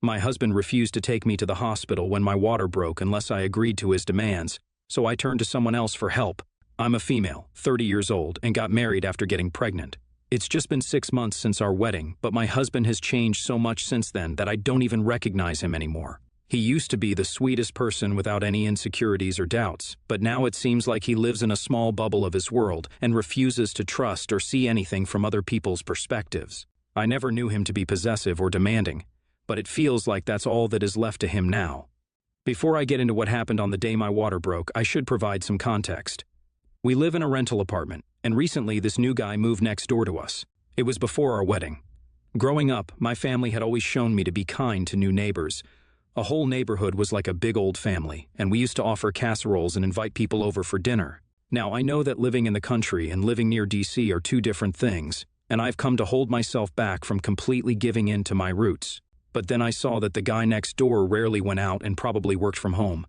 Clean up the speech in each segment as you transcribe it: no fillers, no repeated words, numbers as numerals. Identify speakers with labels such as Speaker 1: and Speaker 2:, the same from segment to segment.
Speaker 1: My husband refused to take me to the hospital when my water broke unless I agreed to his demands, so I turned to someone else for help. I'm a female, 30 years old, and got married after getting pregnant. It's just been 6 months since our wedding, but my husband has changed so much since then that I don't even recognize him anymore. He used to be the sweetest person without any insecurities or doubts, but now it seems like he lives in a small bubble of his world and refuses to trust or see anything from other people's perspectives. I never knew him to be possessive or demanding, but it feels like that's all that is left to him now. Before I get into what happened on the day my water broke, I should provide some context. We live in a rental apartment, and recently this new guy moved next door to us. It was before our wedding. Growing up, my family had always shown me to be kind to new neighbors. A whole neighborhood was like a big old family, and we used to offer casseroles and invite people over for dinner. Now, I know that living in the country and living near DC are two different things, and I've come to hold myself back from completely giving in to my roots. But then I saw that the guy next door rarely went out and probably worked from home.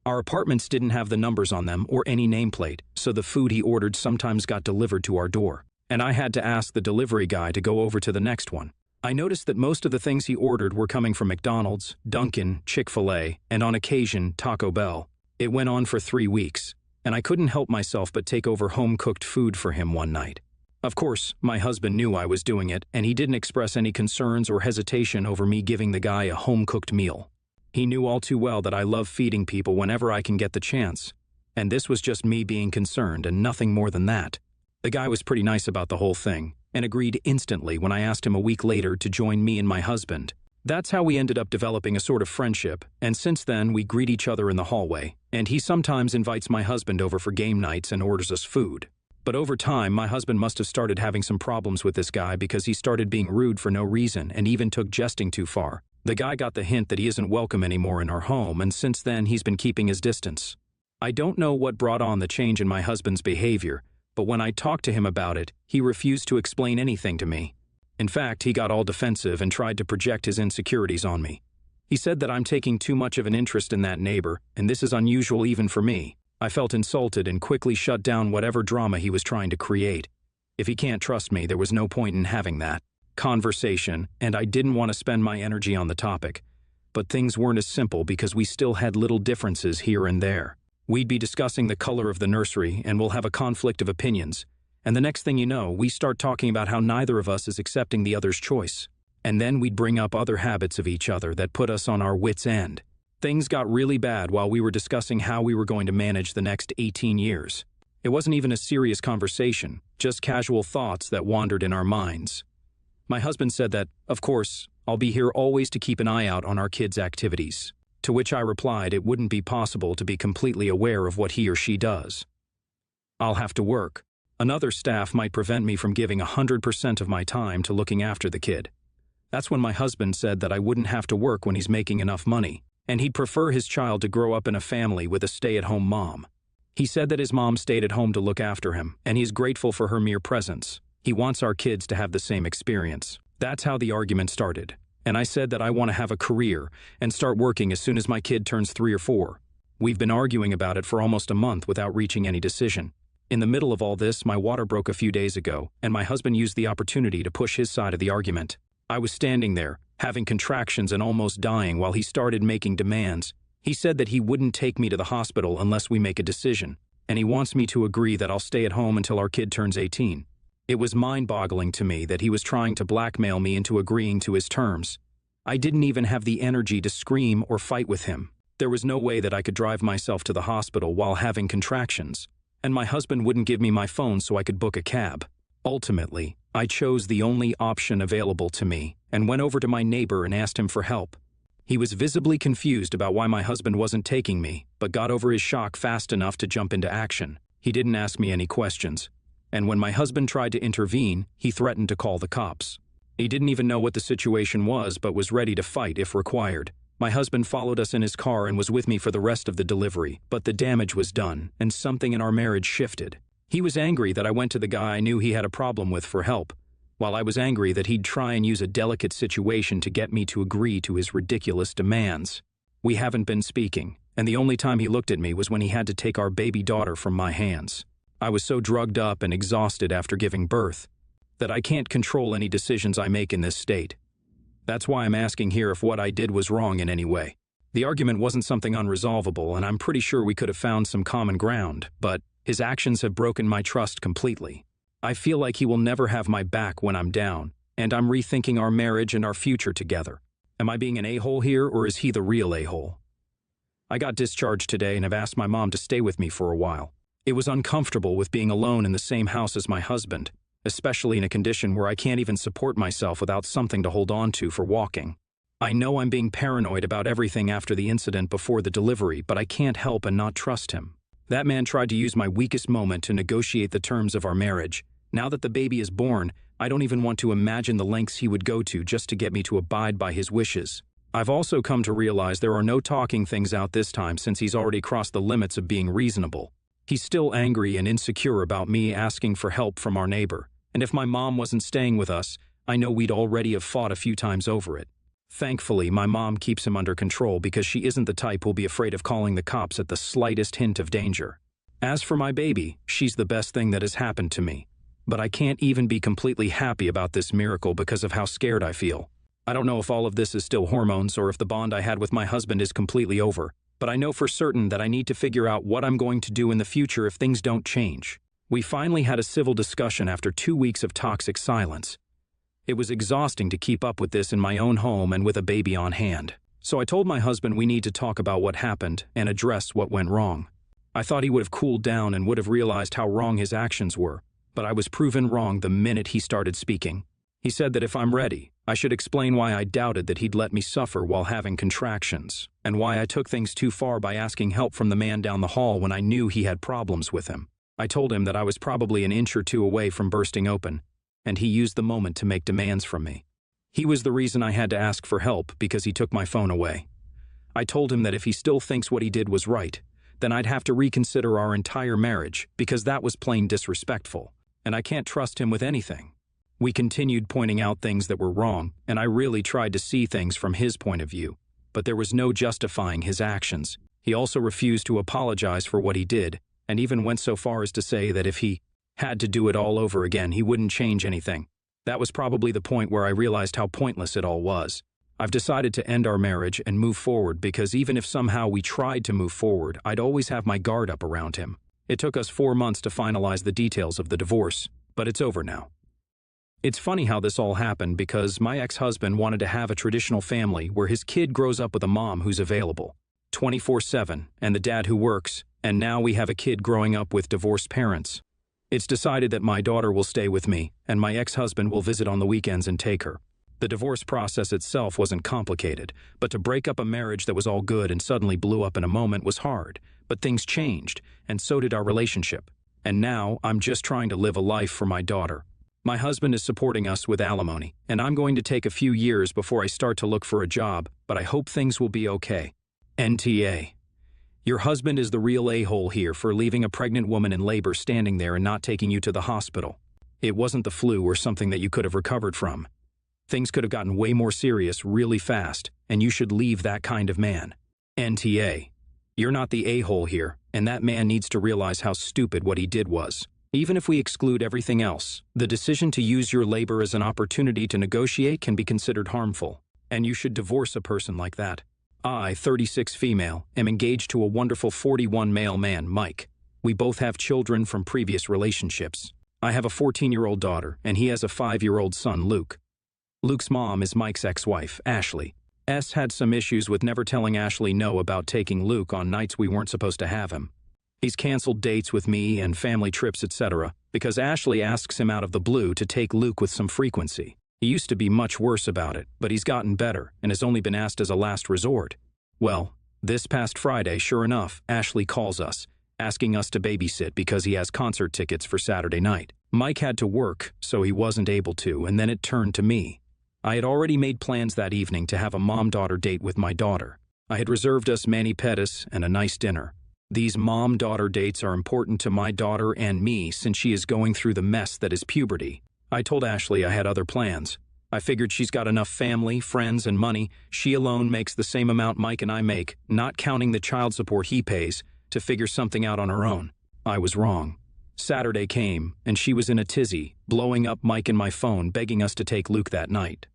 Speaker 1: Our apartments didn't have the numbers on them or any nameplate, so the food he ordered sometimes got delivered to our door, and I had to ask the delivery guy to go over to the next one. I noticed that most of the things he ordered were coming from McDonald's, Dunkin', Chick-fil-A, and on occasion, Taco Bell. It went on for 3 weeks, and I couldn't help myself but take over home-cooked food for him one night. Of course, my husband knew I was doing it, and he didn't express any concerns or hesitation over me giving the guy a home-cooked meal. He knew all too well that I love feeding people whenever I can get the chance, and this was just me being concerned and nothing more than that. The guy was pretty nice about the whole thing, and agreed instantly when I asked him a week later to join me and my husband. That's how we ended up developing a sort of friendship, and since then we greet each other in the hallway, and he sometimes invites my husband over for game nights and orders us food. But over time, my husband must have started having some problems with this guy because he started being rude for no reason and even took jesting too far. The guy got the hint that he isn't welcome anymore in our home, and since then he's been keeping his distance. I don't know what brought on the change in my husband's behavior, but when I talked to him about it, he refused to explain anything to me. In fact, he got all defensive and tried to project his insecurities on me. He said that I'm taking too much of an interest in that neighbor, and this is unusual even for me. I felt insulted and quickly shut down whatever drama he was trying to create. If he can't trust me, there was no point in having that conversation, and I didn't want to spend my energy on the topic. But things weren't as simple because we still had little differences here and there. We'd be discussing the color of the nursery, and we'll have a conflict of opinions. And the next thing you know, we start talking about how neither of us is accepting the other's choice. And then we'd bring up other habits of each other that put us on our wits' end. Things got really bad while we were discussing how we were going to manage the next 18 years. It wasn't even a serious conversation, just casual thoughts that wandered in our minds. My husband said that, of course, I'll be here always to keep an eye out on our kids' activities. To which I replied it wouldn't be possible to be completely aware of what he or she does. I'll have to work. Another staff might prevent me from giving 100% of my time to looking after the kid. That's when my husband said that I wouldn't have to work when he's making enough money, and he'd prefer his child to grow up in a family with a stay-at-home mom. He said that his mom stayed at home to look after him, and he's grateful for her mere presence. He wants our kids to have the same experience. That's how the argument started. And I said that I want to have a career and start working as soon as my kid turns 3 or 4. We've been arguing about it for almost a month without reaching any decision. In the middle of all this, my water broke a few days ago, and my husband used the opportunity to push his side of the argument. I was standing there, having contractions and almost dying while he started making demands. He said that he wouldn't take me to the hospital unless we make a decision, and he wants me to agree that I'll stay at home until our kid turns 18. It was mind-boggling to me that he was trying to blackmail me into agreeing to his terms. I didn't even have the energy to scream or fight with him. There was no way that I could drive myself to the hospital while having contractions, and my husband wouldn't give me my phone so I could book a cab. Ultimately, I chose the only option available to me and went over to my neighbor and asked him for help. He was visibly confused about why my husband wasn't taking me, but got over his shock fast enough to jump into action. He didn't ask me any questions, and when my husband tried to intervene, he threatened to call the cops. He didn't even know what the situation was, but was ready to fight if required. My husband followed us in his car and was with me for the rest of the delivery, but the damage was done, and something in our marriage shifted. He was angry that I went to the guy I knew he had a problem with for help, while I was angry that he'd try and use a delicate situation to get me to agree to his ridiculous demands. We haven't been speaking, and the only time he looked at me was when he had to take our baby daughter from my hands. I was so drugged up and exhausted after giving birth that I can't control any decisions I make in this state. That's why I'm asking here if what I did was wrong in any way. The argument wasn't something unresolvable, and I'm pretty sure we could have found some common ground, but his actions have broken my trust completely. I feel like he will never have my back when I'm down, and I'm rethinking our marriage and our future together. Am I being an a-hole here, or is he the real a-hole? I got discharged today and have asked my mom to stay with me for a while. It was uncomfortable with being alone in the same house as my husband, especially in a condition where I can't even support myself without something to hold on to for walking. I know I'm being paranoid about everything after the incident before the delivery, but I can't help and not trust him. That man tried to use my weakest moment to negotiate the terms of our marriage. Now that the baby is born, I don't even want to imagine the lengths he would go to just to get me to abide by his wishes. I've also come to realize there are no talking things out this time since he's already crossed the limits of being reasonable. He's still angry and insecure about me asking for help from our neighbor, and if my mom wasn't staying with us, I know we'd already have fought a few times over it. Thankfully, my mom keeps him under control because she isn't the type who'll be afraid of calling the cops at the slightest hint of danger. As for my baby, she's the best thing that has happened to me. But I can't even be completely happy about this miracle because of how scared I feel. I don't know if all of this is still hormones or if the bond I had with my husband is completely over, but I know for certain that I need to figure out what I'm going to do in the future if things don't change. We finally had a civil discussion after 2 weeks of toxic silence. It was exhausting to keep up with this in my own home and with a baby on hand. So I told my husband we need to talk about what happened and address what went wrong. I thought he would have cooled down and would have realized how wrong his actions were, but I was proven wrong the minute he started speaking. He said that if I'm ready, I should explain why I doubted that he'd let me suffer while having contractions, and why I took things too far by asking help from the man down the hall when I knew he had problems with him. I told him that I was probably an inch or two away from bursting open, and he used the moment to make demands from me. He was the reason I had to ask for help because he took my phone away. I told him that if he still thinks what he did was right, then I'd have to reconsider our entire marriage because that was plain disrespectful, and I can't trust him with anything. We continued pointing out things that were wrong, and I really tried to see things from his point of view, but there was no justifying his actions. He also refused to apologize for what he did, and even went so far as to say that if he had to do it all over again, he wouldn't change anything. That was probably the point where I realized how pointless it all was. I've decided to end our marriage and move forward because even if somehow we tried to move forward, I'd always have my guard up around him. It took us 4 months to finalize the details of the divorce, but it's over now. It's funny how this all happened because my ex-husband wanted to have a traditional family where his kid grows up with a mom who's available 24/7 and the dad who works, and now we have a kid growing up with divorced parents. It's decided that my daughter will stay with me, and my ex-husband will visit on the weekends and take her. The divorce process itself wasn't complicated, but to break up a marriage that was all good and suddenly blew up in a moment was hard. But things changed, and so did our relationship. And now, I'm just trying to live a life for my daughter. My husband is supporting us with alimony, and I'm going to take a few years before I start to look for a job, but I hope things will be okay. NTA. Your husband is the real a-hole here for leaving a pregnant woman in labor standing there and not taking you to the hospital. It wasn't the flu or something that you could have recovered from. Things could have gotten way more serious really fast, and you should leave that kind of man. NTA. You're not the a-hole here, and that man needs to realize how stupid what he did was. Even if we exclude everything else, the decision to use your labor as an opportunity to negotiate can be considered harmful, and you should divorce a person like that. I, 36 female, am engaged to a wonderful 41 male man, Mike. We both have children from previous relationships. I have a 14-year-old daughter, and he has a 5-year-old son, Luke. Luke's mom is Mike's ex-wife, Ashley. S had some issues with never telling Ashley no about taking Luke on nights we weren't supposed to have him. He's canceled dates with me and family trips, etc., because Ashley asks him out of the blue to take Luke with some frequency. He used to be much worse about it, but he's gotten better and has only been asked as a last resort. Well, this past Friday, sure enough, Ashley calls us, asking us to babysit because he has concert tickets for Saturday night. Mike had to work, so he wasn't able to, and then it turned to me. I had already made plans that evening to have a mom-daughter date with my daughter. I had reserved us mani-pedis and a nice dinner. These mom-daughter dates are important to my daughter and me since she is going through the mess that is puberty. I told Ashley I had other plans. I figured she's got enough family, friends, and money. She alone makes the same amount Mike and I make, not counting the child support he pays, to figure something out on her own. I was wrong. Saturday came, and she was in a tizzy, blowing up Mike and my phone, begging us to take Luke that night.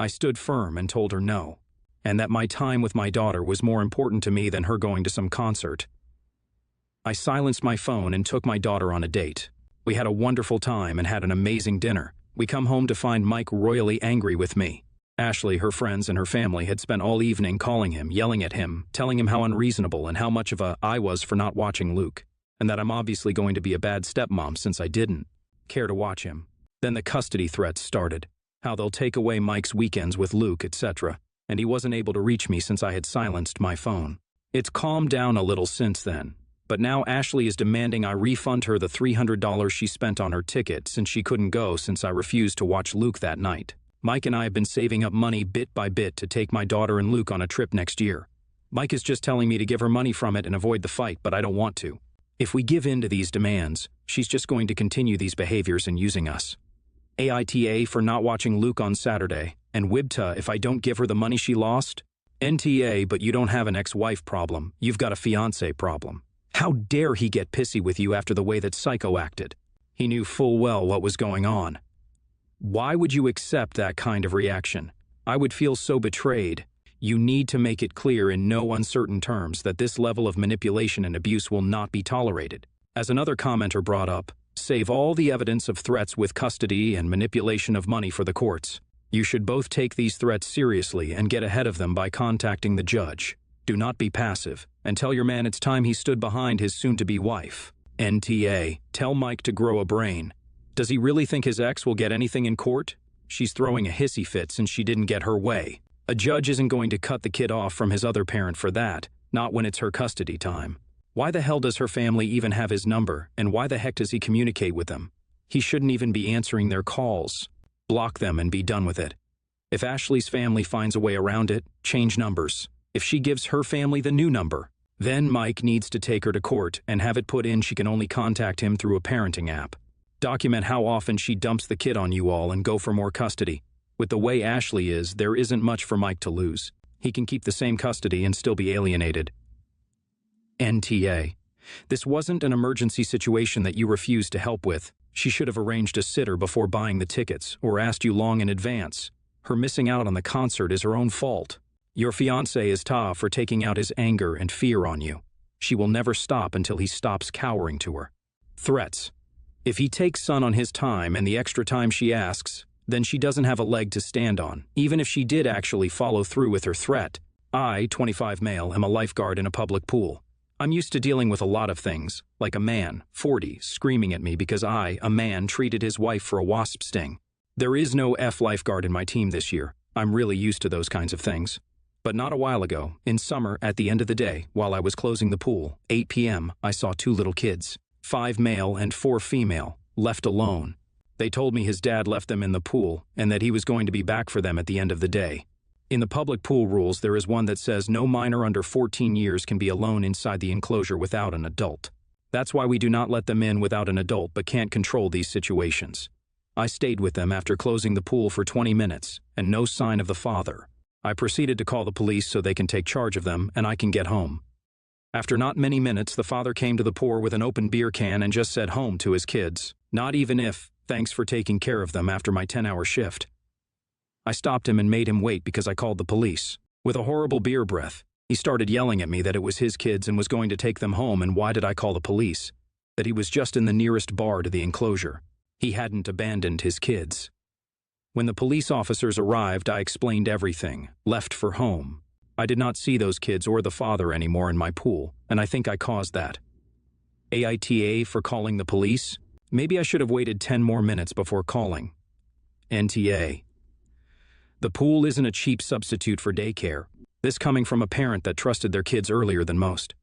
Speaker 1: I stood firm and told her no, and that my time with my daughter was more important to me than her going to some concert. I silenced my phone and took my daughter on a date. We had a wonderful time and had an amazing dinner. We come home to find Mike royally angry with me. Ashley, her friends, and her family had spent all evening calling him, yelling at him, telling him how unreasonable and how much of a I was for not watching Luke, and that I'm obviously going to be a bad stepmom since I didn't care to watch him. Then the custody threats started, how they'll take away Mike's weekends with Luke, etc., and he wasn't able to reach me since I had silenced my phone. It's calmed down a little since then, but now Ashley is demanding I refund her the $300 she spent on her ticket since she couldn't go since I refused to watch Luke that night. Mike and I have been saving up money bit by bit to take my daughter and Luke on a trip next year. Mike is just telling me to give her money from it and avoid the fight, but I don't want to. If we give in to these demands, she's just going to continue these behaviors and using us. AITA for not watching Luke on Saturday, and WIBTA if I don't give her the money she lost. NTA, but you don't have an ex-wife problem, you've got a fiancé problem. How dare he get pissy with you after the way that Psycho acted? He knew full well what was going on. Why would you accept that kind of reaction? I would feel so betrayed. You need to make it clear in no uncertain terms that this level of manipulation and abuse will not be tolerated. As another commenter brought up, save all the evidence of threats with custody and manipulation of money for the courts. You should both take these threats seriously and get ahead of them by contacting the judge. Do not be passive, and tell your man it's time he stood behind his soon-to-be wife. NTA, tell Mike to grow a brain. Does he really think his ex will get anything in court? She's throwing a hissy fit since she didn't get her way. A judge isn't going to cut the kid off from his other parent for that, not when it's her custody time. Why the hell does her family even have his number, and why the heck does he communicate with them? He shouldn't even be answering their calls. Block them and be done with it. If Ashley's family finds a way around it, change numbers. If she gives her family the new number, then Mike needs to take her to court and have it put in she can only contact him through a parenting app. Document how often she dumps the kid on you all and go for more custody. With the way Ashley is, there isn't much for Mike to lose. He can keep the same custody and still be alienated. NTA. This wasn't an emergency situation that you refused to help with. She should have arranged a sitter before buying the tickets or asked you long in advance. Her missing out on the concert is her own fault. Your fiancé is tough for taking out his anger and fear on you. She will never stop until he stops cowering to her. Threats. If he takes son on his time and the extra time she asks, then she doesn't have a leg to stand on, even if she did actually follow through with her threat. I, 25 male, am a lifeguard in a public pool. I'm used to dealing with a lot of things, like a man, 40, screaming at me because I, a man, treated his wife for a wasp sting. There is no F lifeguard in my team this year. I'm really used to those kinds of things. But not a while ago, in summer, at the end of the day, while I was closing the pool, 8 p.m., I saw 2 little kids, 5 male and 4 female, left alone. They told me his dad left them in the pool and that he was going to be back for them at the end of the day. In the public pool rules, there is one that says no minor under 14 years can be alone inside the enclosure without an adult. That's why we do not let them in without an adult but can't control these situations. I stayed with them after closing the pool for 20 minutes and no sign of the father. I proceeded to call the police so they can take charge of them and I can get home. After not many minutes, the father came to the pour with an open beer can and just said home to his kids. Not even if, thanks for taking care of them after my 10-hour shift. I stopped him and made him wait because I called the police. With a horrible beer breath, he started yelling at me that it was his kids and was going to take them home and why did I call the police? That he was just in the nearest bar to the enclosure. He hadn't abandoned his kids. When the police officers arrived, I explained everything, left for home. I did not see those kids or the father anymore in my pool, and I think I caused that. AITA for calling the police? Maybe I should have waited 10 more minutes before calling. NTA. The pool isn't a cheap substitute for daycare. This coming from a parent that trusted their kids earlier than most.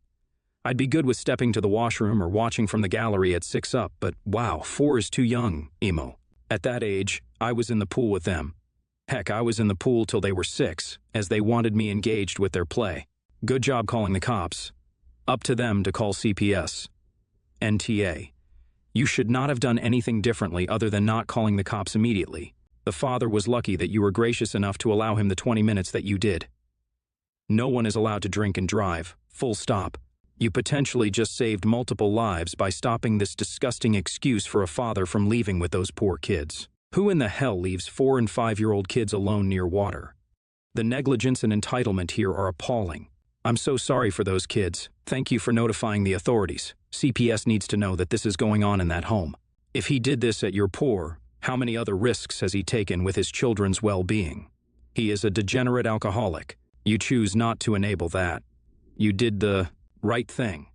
Speaker 1: I'd be good with stepping to the washroom or watching from the gallery at 6 up, but wow, 4 is too young, emo. At that age, I was in the pool with them. Heck, I was in the pool till they were 6, as they wanted me engaged with their play. Good job calling the cops. Up to them to call CPS. NTA. You should not have done anything differently other than not calling the cops immediately. The father was lucky that you were gracious enough to allow him the 20 minutes that you did. No one is allowed to drink and drive, full stop. You potentially just saved multiple lives by stopping this disgusting excuse for a father from leaving with those poor kids. Who in the hell leaves 4- and 5-year-old kids alone near water? The negligence and entitlement here are appalling. I'm so sorry for those kids. Thank you for notifying the authorities. CPS needs to know that this is going on in that home. If he did this at your poor, how many other risks has he taken with his children's well-being? He is a degenerate alcoholic. You choose not to enable that. You did the right thing.